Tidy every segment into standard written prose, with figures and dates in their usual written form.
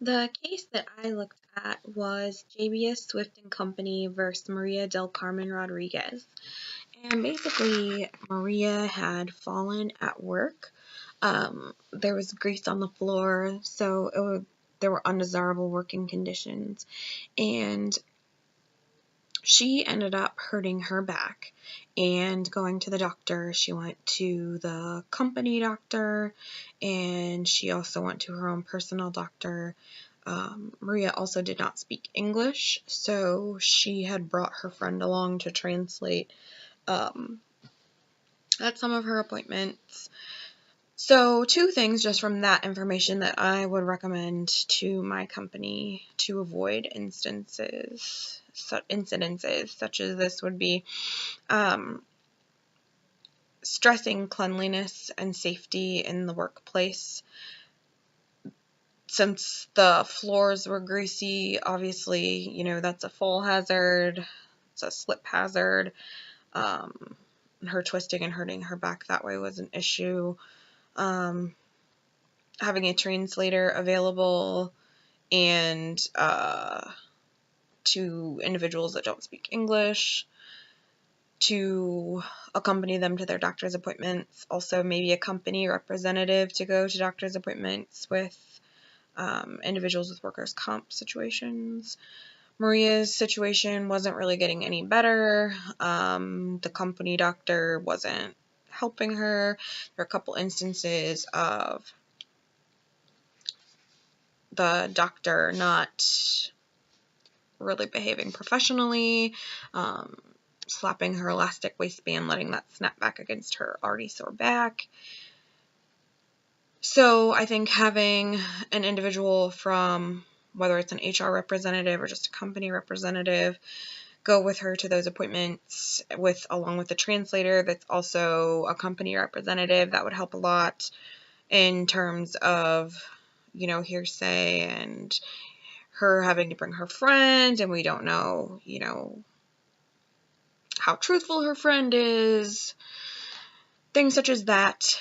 The case that I looked at was JBS Swift and Company versus Maria del Carmen Rodriguez. And basically, Maria had fallen at work. There was grease on the floor, so there were undesirable working conditions. And she ended up hurting her back and going to the doctor. She went to the company doctor, and she also went to her own personal doctor. Maria also did not speak English, so she had brought her friend along to translate at some of her appointments. So 2 things just from that information that I would recommend to my company to avoid incidences such as this would be stressing cleanliness and safety in the workplace. Since the floors were greasy, obviously, that's a fall hazard, it's a slip hazard. Her twisting and hurting her back that way was an issue. Having a translator available and to individuals that don't speak English to accompany them to their doctor's appointments. Also, maybe a company representative to go to doctor's appointments with individuals with workers' comp situations. Maria's situation wasn't really getting any better. The company doctor wasn't helping her. There were a couple instances of the doctor not really behaving professionally, slapping her elastic waistband, letting that snap back against her already sore back. So I think having an individual from, whether it's an HR representative or just a company representative, go with her to those appointments along with a translator that's also a company representative, that would help a lot in terms of, hearsay and her having to bring her friend, and we don't know, how truthful her friend is, things such as that.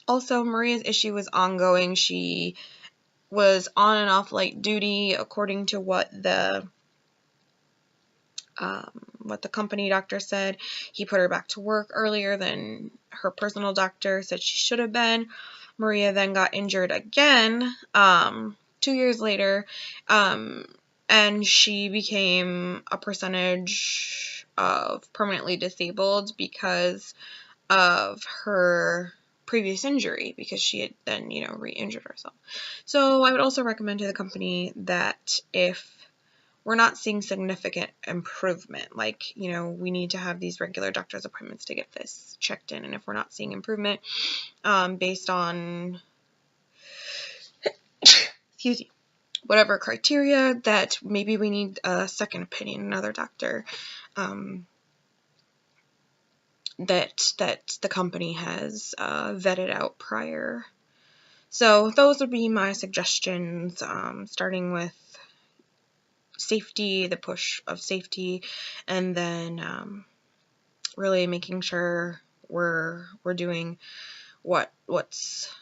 Also, Maria's issue was ongoing. She was on and off light duty, according to what the company doctor said. He put her back to work earlier than her personal doctor said she should have been. Maria then got injured again 2 years later, and she became a percentage of permanently disabled because of her previous injury, because she had then, re-injured herself. So I would also recommend to the company that if we're not seeing significant improvement, like, we need to have these regular doctor's appointments to get this checked in, and if we're not seeing improvement based on whatever criteria, that maybe we need a second opinion, another doctor that the company has vetted out prior. So those would be my suggestions, starting with safety, the push of safety, and then really making sure we're doing what's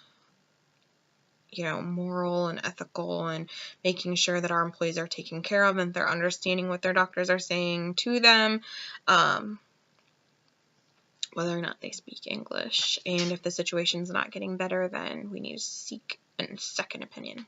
moral and ethical, and making sure that our employees are taken care of and they're understanding what their doctors are saying to them, whether or not they speak English. And if the situation's not getting better, then we need to seek a second opinion.